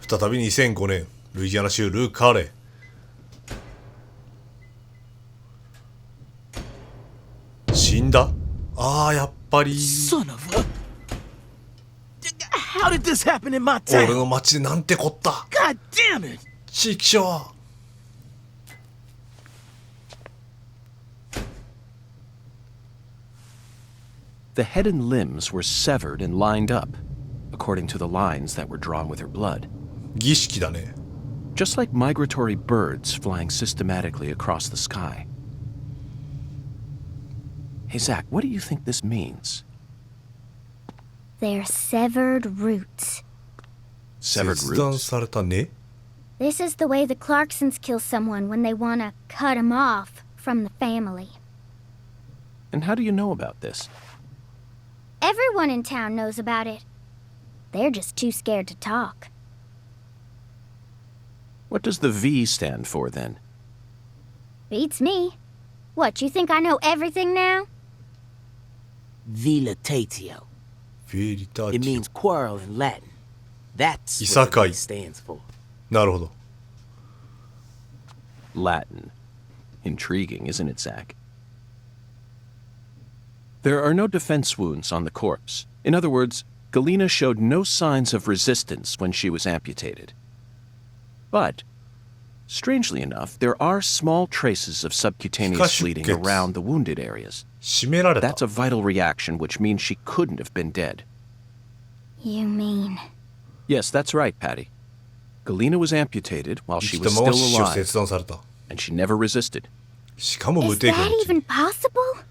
再び2005年ルイジアナ州ルー・カーレー。死んだ。ああ、やっぱり。Son of a... How did this happen in my town? 俺の町でなんてこった。 God damn it! チキショー。The head and limbs were severed and lined up, according to the lines that were drawn with her blood. 儀式だね。 Just like migratory birds flying systematically across the sky. Hey, Zach, what do you think this means? They're severed roots. Severed 切断 roots? されたね。 This is the way the Clarksons kill someone when they want to cut him off from the family. And how do you know about this? Everyone in town knows about it. They're just too scared to talk. What does the V stand for, then? Beats me. What, you think I know everything now? Vilitatio. フィリタ It ティ means quarrel in Latin. That's what いさかい。 it stands for. なるほど。 Latin. Intriguing, isn't it, Zach? There are no defense wounds on the corpse. In other words, Galena showed no signs of resistance when she was amputated. But, strangely enough, there are small traces of subcutaneous bleeding around the wounded areas. 締められた。 That's a vital reaction, which means she couldn't have been dead. You mean... Yes, that's right, Patty. Galena was amputated while 生 she きた was まま still 死を alive, 切断された。 and she never resisted. しかも無 Is 抵抗 that のうち even possible?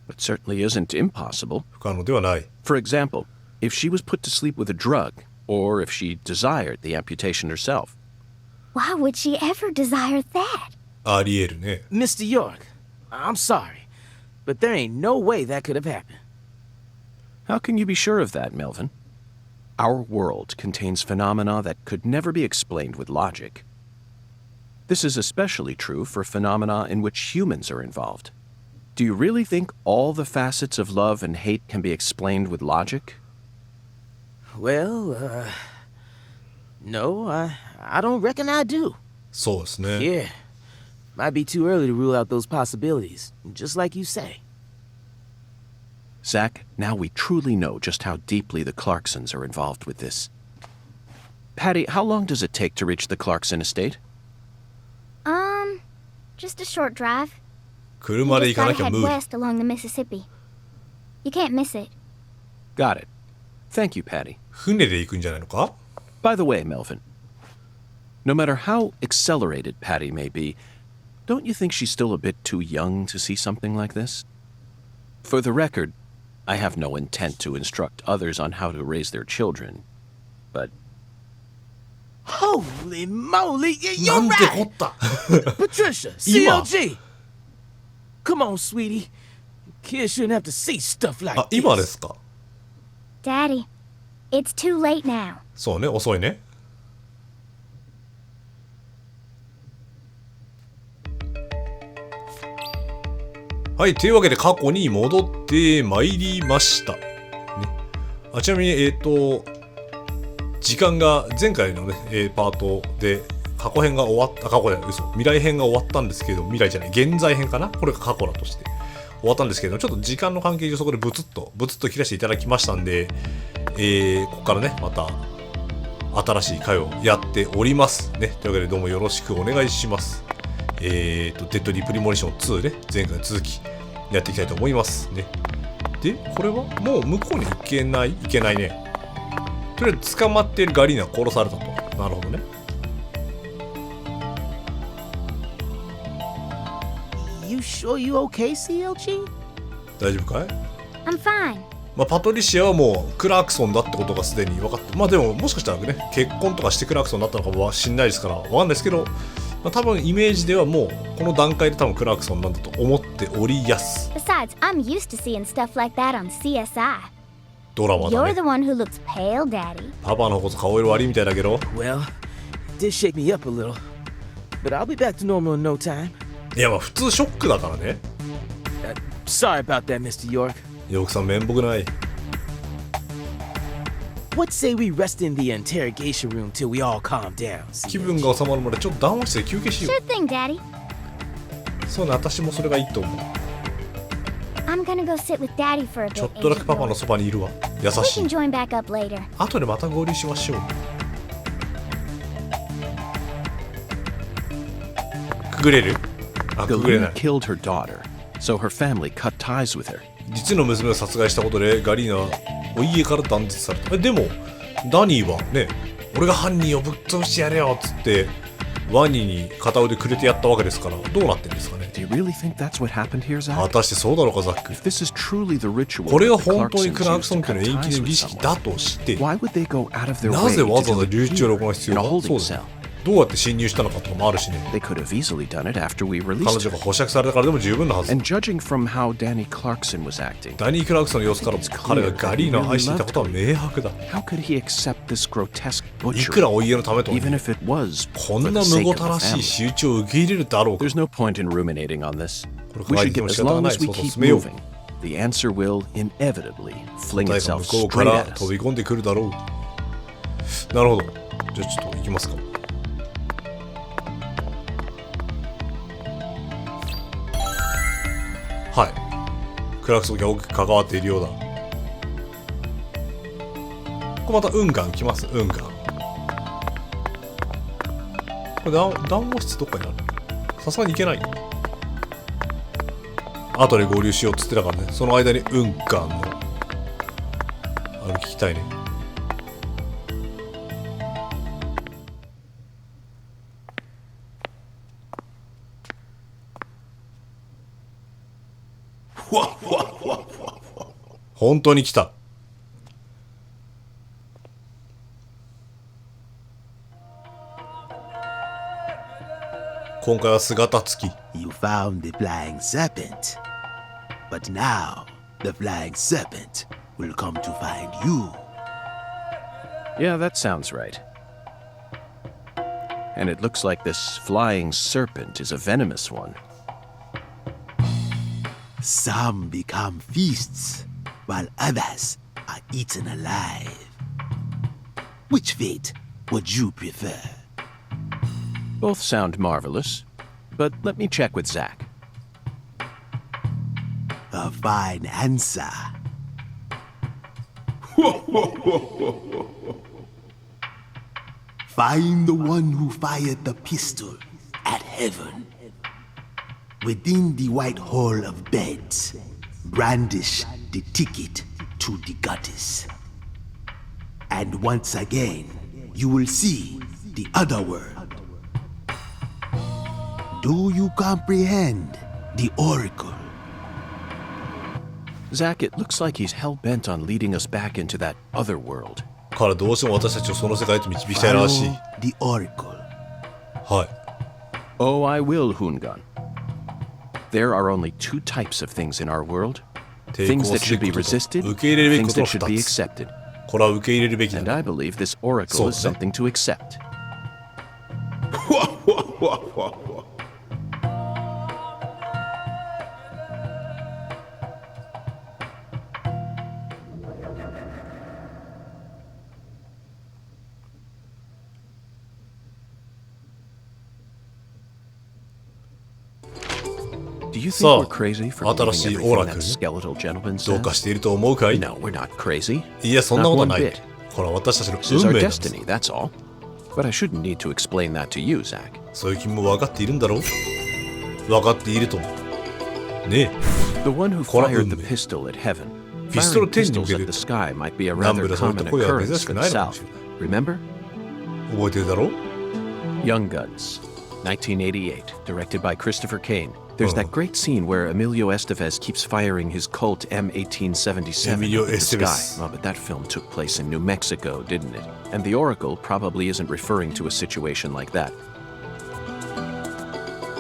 It certainly isn't impossible. 不可能ではない。 For example, if she was put to sleep with a drug, or if she desired the amputation herself. Why would she ever desire that? ありえるね。 Mr. York, I'm sorry, but there ain't no way that could have happened. How can you be sure of that, Melvin? Our world contains phenomena that could never be explained with logic. This is especially true for phenomena in which humans are involved. Do you really think all the facets of love and hate can be explained with logic? Well, no, I don't reckon I do. そうですね。 Yeah, might be too early to rule out those possibilities, just like you say. Zach, now we truly know just how deeply the Clarksons are involved with this. Patty, how long does it take to reach the Clarkson estate? Just a short drive. 車で You 行かな just きゃ gotta 無 head 理。 west along the Mississippi. You can't miss it. Got it. Thank you, Patty. 船で行くんじゃないのか。 By the way, Melvin, no matter how accelerated Patty may be, don't you think she's still a bit too young to see something like this? For the record, I have no intent to instruct others on how to raise their children, but Holy moly, な you're んてこ right! った。 Patricia, 今。 CLG! Come on, sweetie. Kids shouldn't have to see stuff like あ、今で this. すか。 Daddy, it's too late now. そうね、遅いね。はい、というわけで過去に戻ってまいりました。ね、ちなみに、時間が前回のね、パートで過去編が終わった、過去じゃない、嘘、未来編が終わったんですけど、未来じゃない、現在編かな、これが過去だとして終わったんですけど、ちょっと時間の関係上そこでブツッと切らせていただきましたんで、ここからね、また新しい回をやっておりますね。というわけでどうもよろしくお願いします。デッドリープリモリション2ね、前回の続きやっていきたいと思いますね。で、これはもう向こうに行けないね。とりあえず捕まっているガリーナが殺されたと。なるほどね。You sure you okay, CLG? 大丈夫かい？ I'm fine. まあ、パトリシアはもうクラークソンだってことがすでに分かって、まあでももしかしたらね、結婚とかしてクラークソンだったのかは知んないですから分かんないですけど、まあ、多分イメージではもうこの段階で多分クラークソンなんだと思っておりやす。 Besides, I'm used to seeing stuff like that on CSI. ドラマだ You're ね the。one who looks pale, Daddy. パパのこそ顔色悪いみたいだけど。 Well, it did shake me up a little. But I'll be back to normal in no time. いやまあ普通ショックだからね。Sorry about that, Mr. York. ヨークさん面目ない。What say we rest in the interrogation room till we all calm down? 気分が収まるまでちょっと談話室で休憩しよ Sure thing, Daddy. う。そうね、私もそれがいいと思う。 I'm gonna go sit with Daddy for a ちょ bit. っとだけパパのそばにいるわ。優 We し can い。 join back up later. 後でまた合流しましょう。くぐれる？あ、くぐれな Galina い。 killed her daughter, so her family cut ties with her. 実の娘を殺害したことでガリーナはお家から断絶された。でもダニーはね、俺が犯人をぶっ潰してやれよっつってワニに片腕くれてやったわけですから、どうなってんですかね。 Do you really think that's what happened here, 果 Zach? たしてそうだろうか、ザック。 If this is truly the ritual これが that the 本当に Clarksons クラークソン used 家 to の cut 延期 ties の儀 with 式 someone, だとして、 why would they go out of their な way ぜわ to ざわ do ざ it 留置を here 録画必要 in a だ？ holding そうだ cell? よ。どうやって侵入したのかとかもあるしね。 They could have easily done it after we 彼 released 女 her. が保釈されたからでも十分なはず。 And judging from how Danny Clarkson was acting, ダニー・クラークソンの様子からも彼がガリーナを愛していたことは明白だ。 how could he accept this grotesque いくら butchery, お家のためとはい even え if it was こ for んな the む sake ご of た the らしい family? 仕打ちを受け入れるだろうか。 There's no point in ruminating on this. これ We 考え should て get も仕方 as が long ない。 as そ we うそう、 keep 進めよう。 moving, the answer will inevitably fling 答えが itself 向こうか straight ら at us. 飛び込んでくるだろう。なるほど。じゃあちょっと行きますか。はい。クラークソンが大きく関わっているようだ。これまた運河来ます。運河。これ談話室どっかにある？さすがに行けない。後で合流しようっつってたからね。その間に運河のあれ聞きたいね。本当に来た。今回は姿付き。 You found the flying serpent. But now, the flying serpent will come to find you. Yeah, that sounds right. And it looks like this flying serpent is a venomous one. Some become feasts, while others are eaten alive. Which fate would you prefer? Both sound marvelous, but let me check with Zach. A fine answer. Find the one who fired the pistol at heaven. Within the white hall of beds, brandish the ticket to the goddess. And once again, you will see the other world. Do you comprehend the oracle? Zach, it looks like he's hell-bent on leading us back into that other world. 彼はどうしても私たちをその世界へと導きたいらしい。 Follow the oracle. はい。 Oh, I will, Hungan. There are only two types of things in our world. 抵 Things 抗 that すべ should き be ことと resisted, 受け入れるべき things ことの that should be 2つ。 accepted. これは受け入れるべきだ And。I believe this oracle So, is something to accept. Do you think さあ、 we're crazy for 新しい believing オラ everything クル that skeletal gentleman どうか says? していると思うかい？ No, we're not crazy. いや、そんなことはない Not one bit.。これは私たちの This is 運 our 命なんです。 destiny, that's all. But I shouldn't need to explain that to you, Zach. そういう君も分かっているんだろう？分かっていると思う。ねえ。 The one who これは fired 運 the 命。 pistol at heaven. ピストル Firing 天に向 pistols け at る the sky might be a 南 rather 部でそういっ common た声は珍 occurrence しく for ない the のかも South. しれない。 Remember? 覚えてるだろう？ Young Guns, 1988, directed by Christopher Kane. There's that great scene where Emilio Estevez keeps firing his Colt M1877 Emilio up at the Estevez. sky. Oh, but that film took place in New Mexico, didn't it? And the Oracle probably isn't referring to a situation like that.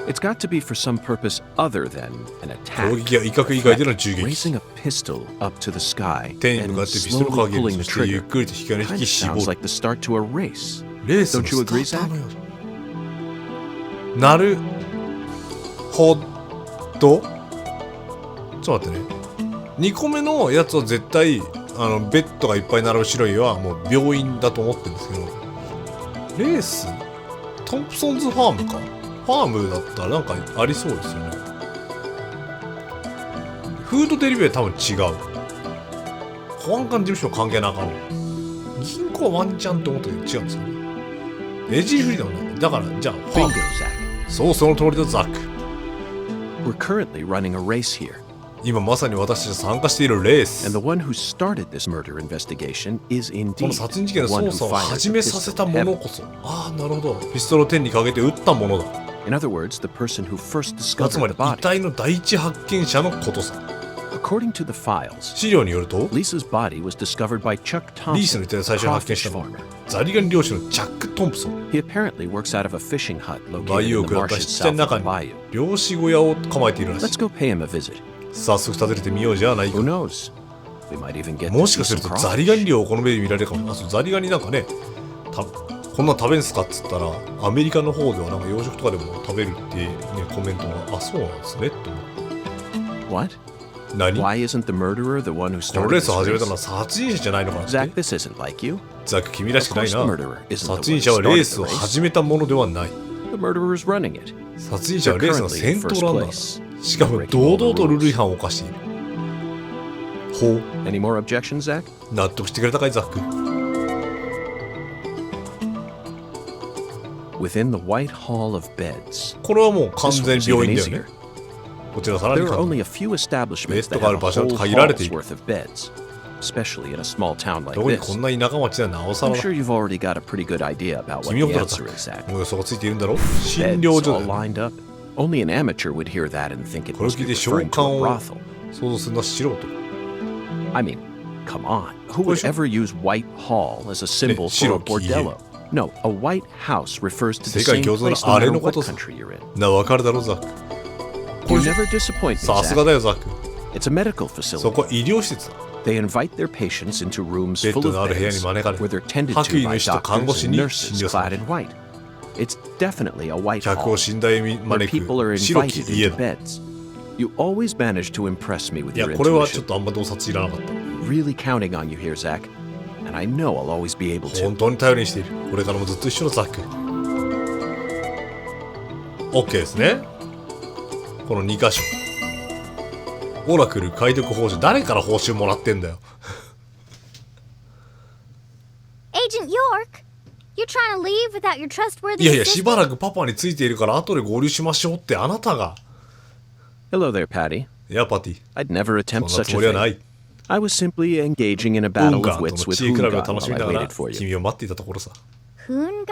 It's got to be for some purpose other than an 攻 attack. 撃や威嚇以外での銃撃。 Raising a pistol up to the sky 天に and 向かってピストルを slowly 掲げる。 pulling そ the してゆっ trigger くりと引き金引 kind き of 絞 sounds る。 like the start to a race. レースの Don't you agree, スターターのような。なるほど。ちょっと待ってね。2個目のやつは絶対ベッドがいっぱい並ぶ白いはもう病院だと思ってるんですけど、レーストンプソンズファームか。ファームだったらなんかありそうですよね。フードデリバリーは多分違う。保安官事務所関係なあかんの。銀行はワンチャンって思ったけど違うんですよね。エジーフリーでもない。だからじゃあファー Bingo, ム。 Zach. そう、その通りだザック。 We're currently running a race here, 今まさに私たちが参加しているレース。 and the one who started this murder investigation is この indeed 殺人事件の the one 捜 who 査を fired 始 the めさせ pistol た at もの Heaven. こそ。ああ、なるほど。ピストルを天にかけて撃ったものだ。 In other words, the person who first つ discovered ま the り遺 body. 体の第一発見者のことさ。 According to the files, 資料によると Lisa's body was discovered by Chuck リースの Thompson, 遺体を最初に発見 crawfish したのは farmer. ザリガニ漁師のチャック・トンプソン。 He apparently works out of a fishing hut バ located イオ in を the 下った marshes 湿地の south 中 of に the bayou. 漁師小屋を構えているらし Let's い。 go pay him a visit. 早速訪ねてみようじゃないか。 Who knows? We might even get も to し see かする some とザリガ crawfish. ニ漁をこの目で見られるかも。あ、そう、ザリガニなんかね、こんなん食べんすかっつったら、アメリカの方ではなんか養殖とかでも食べるってね、コメントが、あ、そうなんですね、と思って。 What? 何？ Why isn't the murderer the one who このレー started スを this 始めた race? のは殺人者じゃないのかなって。 Zach, this isn't like you. ザック、君らしくない Of な course the murderer isn't the one 殺人者は who レー started ス the を race. 始めたものではない。 The murderer's running it. 殺人者はレースの They're 先 currently in 頭 first ランナ place. ー。しかも堂々とルール違反を犯している。ほう。 Any more objections, Zach? 納得してくれたかい、ザック。 Within the White Hall of Beds. これはもう完 This 全 was に病 even 院だよね easier. こちらさらに There are 簡単 only a few establishments that ベッドがあ have る a 場所 whole と限られてい hall's る。 worth of beds, especially in a small town like 特に this. こんな田舎町ではなおさ I'm らだ。 sure you've already got a pretty good idea about what 君 the のことだ、ザ answer is, ック。 Zach. もう予想がついているんだろ。診 Beds 療所 all だよ。 lined up. Only an amateur would hear that and think it これを must 聞い be て召 referring to 喚 a を brothel. 想像するのは素人。 I mean, come on. Who would Well, ever use White Hall as a symbol for a bordello? No, a white house refers to the 世界 same 共通の place no あれ matter のこ what とさ。 country you're in. な、わかるだろ、ザック。 You never disappoint me, さすが Zach. だよ、ザック。 It's a medical そ facility. こは医療施設だ。 They invite their patients into rooms ベッ full ド of のある部屋に beds 招かれ、 where they're tended 白 to 衣の by 医師と看護 doctors 師 and に nurses 診療さ clad れ in る。 white. It's definitely a white 客を hall 信頼に where 招 people are く白き invited 家 into だ。 beds. You always manage to impress me with いや、 your これはちょっ intuition. とあんま洞察いらなかった。 Really counting on you here, Zach. And I know I'll always be able to. 本当に頼りにしている。これからもずっと一緒のザック。OK ですね。この2箇所。オラクル解読報酬。誰から報酬もらってんだよ。 Agent York, you're trying to leave without your trustworthy いやいや、し assistant? ばらくパパについているから後で合流しましょうってあなたが。 Hello there, Patty. いや、パティ。 I'd never そん attempt な such つもりはな a い。 thing. I was simply engaging in a ウン battle ガ of ンと wits の with 知恵比べを Hoongan 楽 while しみ I ながら waited for you. 君を待っていたところさ。 Hoongan?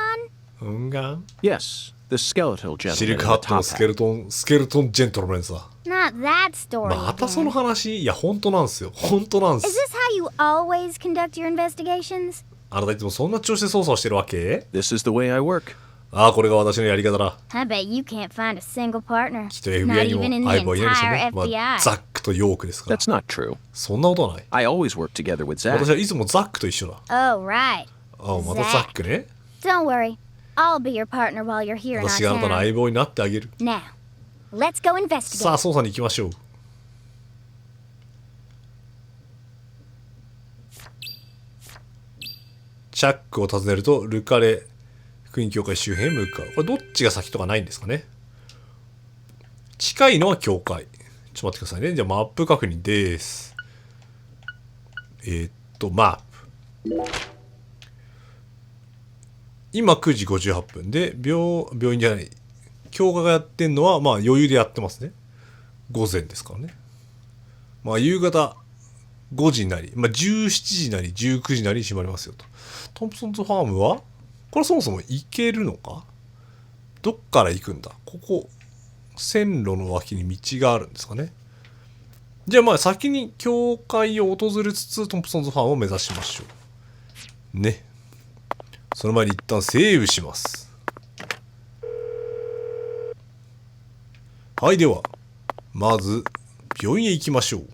ウンガン Yes, the skeletal シ gentleman ル in ク the ハットの top スケ hat. ルトンジェントルメンさ。 Not that story またその again. 話いや、本当なんすよ。本当なん Is す。 this how you always conduct your investigations? あなたいつもそんな調子で操作をしてるわけ？ This is the way I work. ああ、これが私のやり方だ。 I bet you can't find a single partner. きっと Not FBI に even in も the 相棒はいないでしょうね。 entire まあ、 FBI. ザックとヨークですから。 That's not true. そんなことはない。 I always work together with 私 Zach. はいつもザックと一緒だ。 Oh, right. ああ、またザックね。 Don't worry. I'll be your partner while you're here in 私 our があなたの town. 相棒になってあげる。 Now, let's go さあ、 investigate. 捜査に行きましょう。チャックを訪ねると、ルカレ福音教会周辺へ向かう。これどっちが先とかないんですかね。近いのは教会。ちょっと待ってくださいね。じゃあマップ確認です。マップ。今9時58分で、病院じゃない。教会がやってんのは、まあ余裕でやってますね。午前ですからね。まあ夕方5時なり、まあ17時なり19時なり閉まりますよと。トンプソンズファームはこれそもそも行けるのか？どっから行くんだ？ここ、線路の脇に道があるんですかね。じゃあまあ先に教会を訪れつつトンプソンズファームを目指しましょう。ね。その前に一旦セーブします。はい、では、まず、病院へ行きましょう。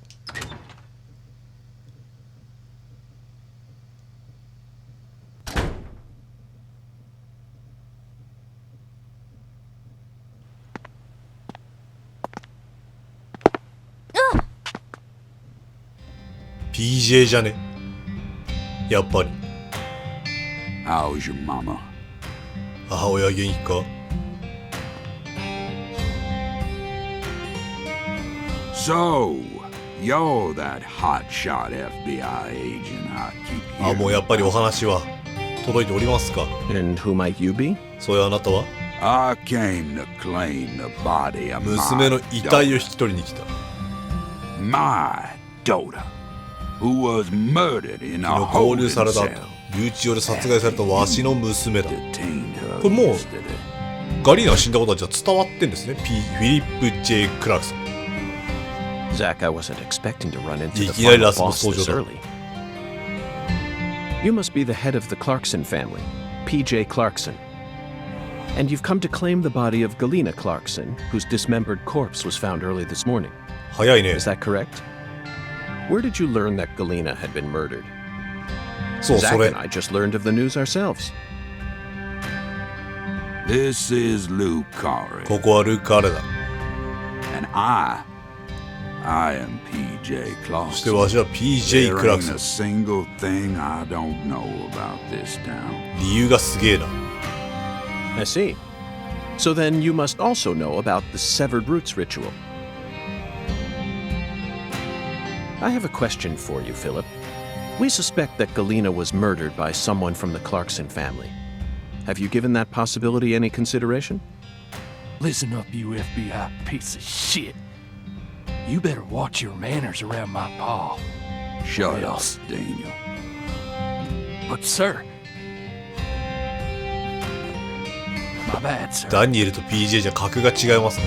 PJ じゃね。やっぱり How's your mama? 母親元気か。 So, you're that hotshot FBI agent I keep あ、もう hearing やっぱりお about. 話は届いておりますか。 And who might you be? そういうあなたは I came to claim the body of 娘の my 遺体を daughter. 引き取りに来た。 My daughter, who was murdered in a 昨日交流 holding された cell. 留置場で殺害されたわしの娘だ。 Detained her これもう yesterday. ガリーナが死んだことはじゃあ伝わってんですね。フィリップ・ J ・クラークソン。 Zach, I wasn't expecting to run into the いきなり final ラスボス boss 登 this 場だ。 early. You must be the head of the Clarkson family, P.J. Clarkson. And you've come to claim the body of Galena Clarkson, whose dismembered corpse was found early this morning. 早いね。 Is that correct? Where did you learn that Galena had been murdered? そう、 Zach それ and。I just learned of the news ourselves. This is Luke Corey, ここはルーク・アレだ。 and I am P.J. そして Clarkson. わしは P.J. There クラーク ain't ソ a ン。 single thing I don't know about this town. 理由がすげえな。 I see. So then you must also know about the severed roots ritual. I have a question for you, Philip. We suspect that Galena was murdered by someone from the Clarkson family. Have you given that possibility any consideration? Listen up, you FBI piece of shit. You better watch your manners around my paw. Shut up, Yes. Daniel. But, sir. My bad, sir. ダニエルと PJ じゃ格が違いますね。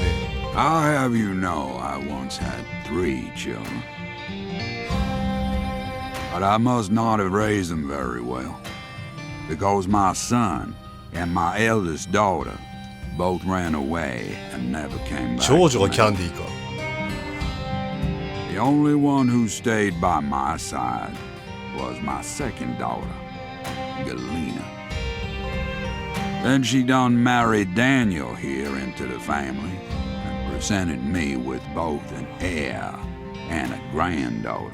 I'll have you know I once had 3 children. But I must not have raised them very well. Because my son and my eldest daughter both ran away and never came back. 長女 to が me. キャンディーか。 The only one who stayed by my side was my second daughter, Galena. Then she done married Daniel here into the family and presented me with both an heir and a granddaughter.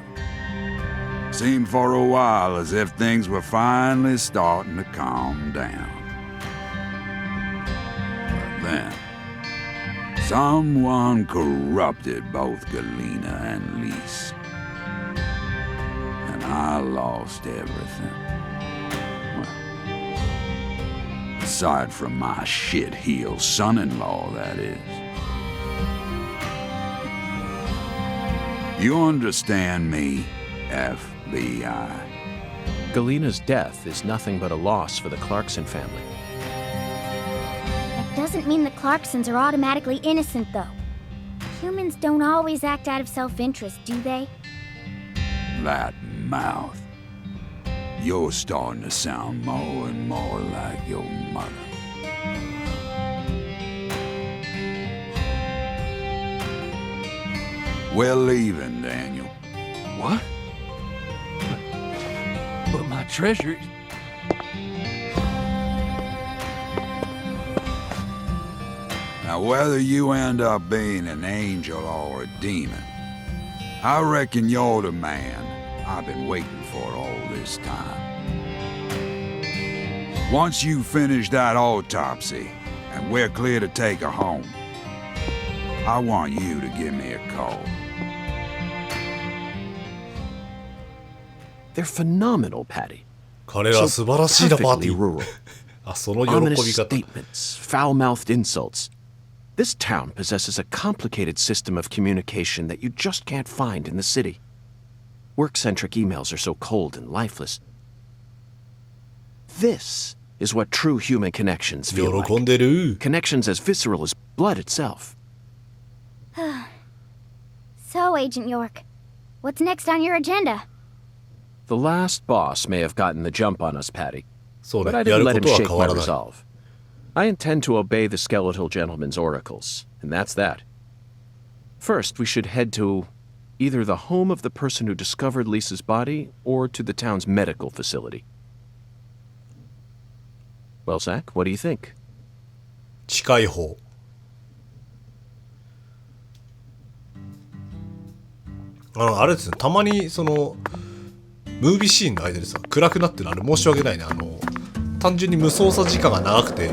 Seemed for a while as if things were finally starting to calm down. But then, someone corrupted both Galena and Lise. And I lost everything. Well, aside from my shit-heel son-in-law, that is. You understand me, FBI? Galena's death is nothing but a loss for the Clarkson family. That doesn't mean the Clarksons are automatically innocent, though. Humans don't always act out of self-interest, do they? That mouth. You're starting to sound more and more like your mother. We're leaving, Daniel. What? But my treasure... Now, whether you end up being an angel or a demon, I reckon you're the man I've been waiting for all this time. Once you finish that autopsy and we're clear to take her home, I want you to give me a call. They're phenomenal, Patty. 彼らは素晴らしいな、パーテ Perfectly ィー。 rural. あ、その喜 Ominous び方。 statements, foul-mouthed insults. This town possesses a complicated system of communication that you just can't find in the city. Work-centric emails are so cold and lifeless. This is what true human connections feel 喜ん like. でる。 Connections as visceral as blood itself. So, Agent York, what's next on your agenda? The last boss may have gotten the jump on us, Patty, そう but I ね。や didn't る let こ him とは shake 変 my わらない。 resolve. I intend to obey the skeletal gentleman's oracles, and that's that. First, we should head to either the home of the person who discovered Lisa's body or to the town's medical facility. Well, Zach, what do you think? 近い方。あれですね。たまにそのムービーシーンの間でさ暗くなってる、あれ申し訳ないね。単純に無操作時間が長くて、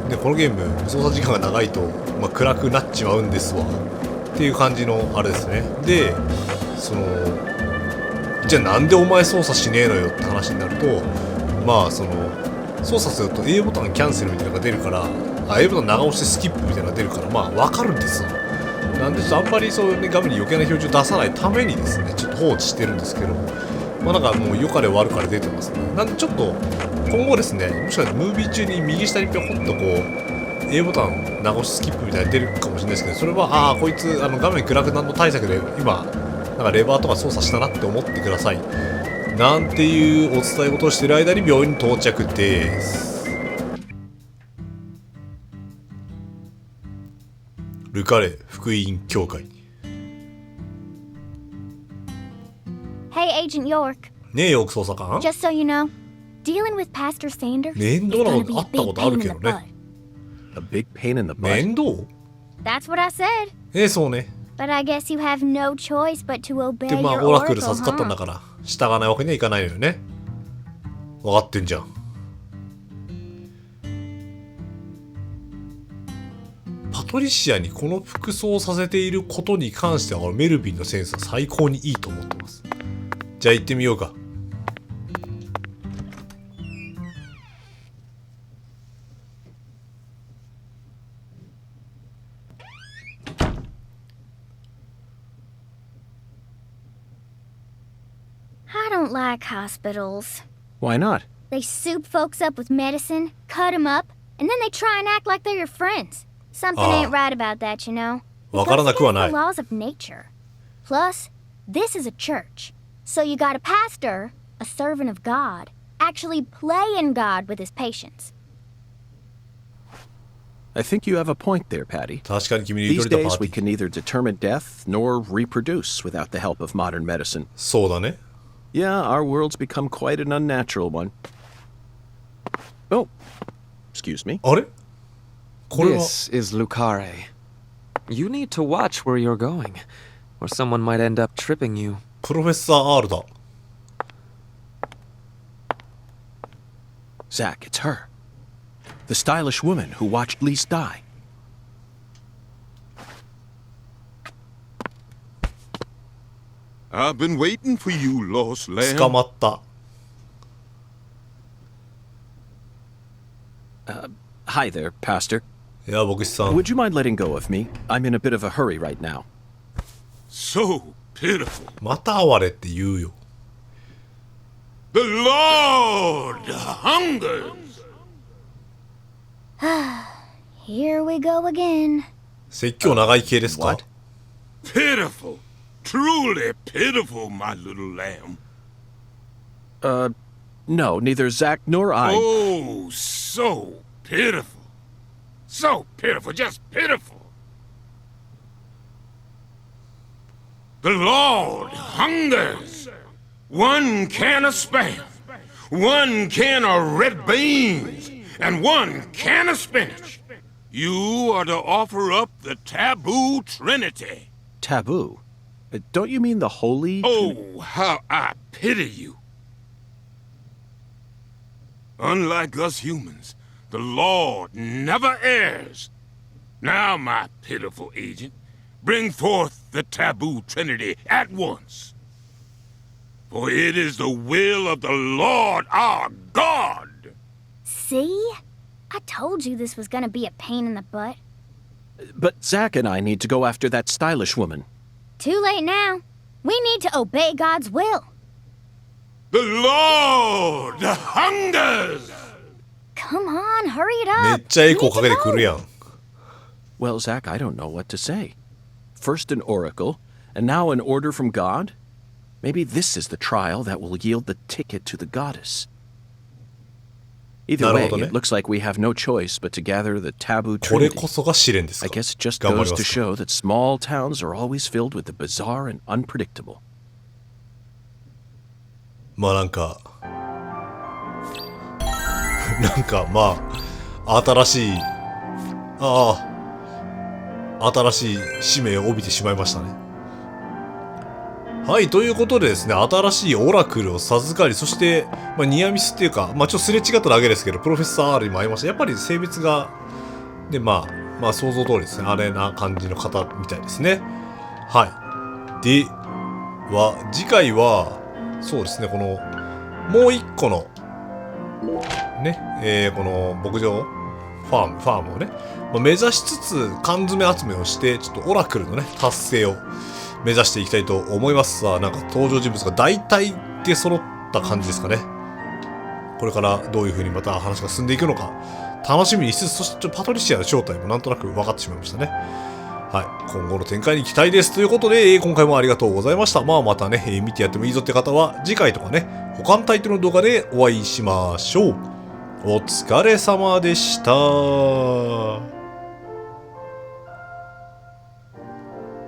でこのゲーム無操作時間が長いと、暗くなっちまうんですわっていう感じのあれですね。でじゃあなんでお前操作しねえのよって話になると、操作すると A ボタンキャンセルみたいなのが出るから、A ボタン長押してスキップみたいなのが出るから、分かるんですよ。なんでちょっとあんまりそういうね、画面に余計な表示を出さないためにですね、ちょっと放置してるんですけど、なんかもう良かれ悪かれ出てますね。なんでちょっと今後ですね、もしかしたらムービー中に右下にぴょこっとこう A ボタン長押しスキップみたいなの出るかもしれないですけど、それはこいつ画面暗くなるの対策で今なんかレバーとか操作したなって思ってくださいなんていうお伝え事をしてる間に病院に到着です。ルカレ福音教会。 Hey, Agent York. ねえヨーク捜査官。 Just so you know, dealing with Pastor Sanders 面 is 倒な gonna こ be とあ a った big ことあ pain る in け the ど butt. ね。A big pain in the butt. 面倒？ That's what I said. そうね。 But I guess you have no choice but to obey で your オラクル oracle, 授かったんだ huh? から従わないわけにはいかないのよね。分かってんじゃん。パトリシアにこの服装をさせていることに関してはメルビンのセンスは最高にいいと思ってます。じゃあ行ってみようか。I don't like hospitals. Why not? They soup folks up with medicine, cut them up, and then they try and act like they're your friends. Something ain't right about that, you know. It わからな goes くは against な the い。 laws of nature. Plus, this is a church. So you got a pastor, a servant of God, actually playing God with his patients. I think you have a point there, Patty. 確かに君に言 These うとりだパ days ーテ we ィー。 can neither determine death nor reproduce without the help of modern medicine. そうだね。 Yeah, our world's become quite an unnatural one. Oh, excuse me. あれこれは This is Lucare. You need to watch where you're going, or someone might end up tripping you. プロフェッサー R だ。 Zach, it's her. The stylish woman who watched Lise die. I've been waiting for you, lost 捕 lamb. まった。 Hi there, Pastor. いや牧師さん。 Would you mind letting go of me? I'm in a bit of a hurry right now. So pitiful. また哀れって言うよ。 The Lord hungers. Here we go again. 説教長い系ですか？ What? Pitiful. Truly pitiful, my little lamb. No, neither Zach nor I. Oh, so pitiful. So pitiful, just pitiful. The Lord hungers. 1 can of spam, 1 can of red beans, and 1 can of spinach. You are to offer up the taboo trinity. Taboo? Don't you mean the holy? Oh, how I pity you. Unlike us humans, the Lord never errs. Now, my pitiful agent, bring forth the taboo trinity at once. For it is the will of the Lord our God. See? I told you this was gonna be a pain in the butt. But Zach and I need to go after that stylish woman. Too late now. We need to obey God's will. The Lord hungers. Come on, hurry it め up. っちゃエコー We か need け to てくる go. やん。 Well, Zach, I don't know what to say. First an oracle, and now an order from God? Maybe this is the trial that will yield the ticket to the goddess. Either なる way, ほどね。 it looks like we have no choice but to gather the taboo これ trinity. こそが試練ですか。 I guess it just 頑張り goes ま to すか。 show that small towns are always filled with the bizarre and unpredictable. まあなんか新しい新しい使命を帯びてしまいましたね。はい、ということでですね、新しいオラクルを授かり、そして、ニアミスっていうか、ちょっとすれ違っただけですけど、プロフェッサー R にも会いました。やっぱり性別が、で、想像通りですね、あれな感じの方みたいですね。はい。では、次回は、そうですね、この、もう一個の、ね、この牧場、ファームをね、目指しつつ缶詰集めをして、ちょっとオラクルのね、達成を目指していきたいと思います。さあ、なんか登場人物が大体で揃った感じですかね。これからどういう風にまた話が進んでいくのか、楽しみにしつつ、そしてパトリシアの正体もなんとなく分かってしまいましたね。はい。今後の展開に期待です。ということで、今回もありがとうございました。またね、見てやってもいいぞって方は、次回とかね、他のタイトルの動画でお会いしましょう。お疲れ様でした。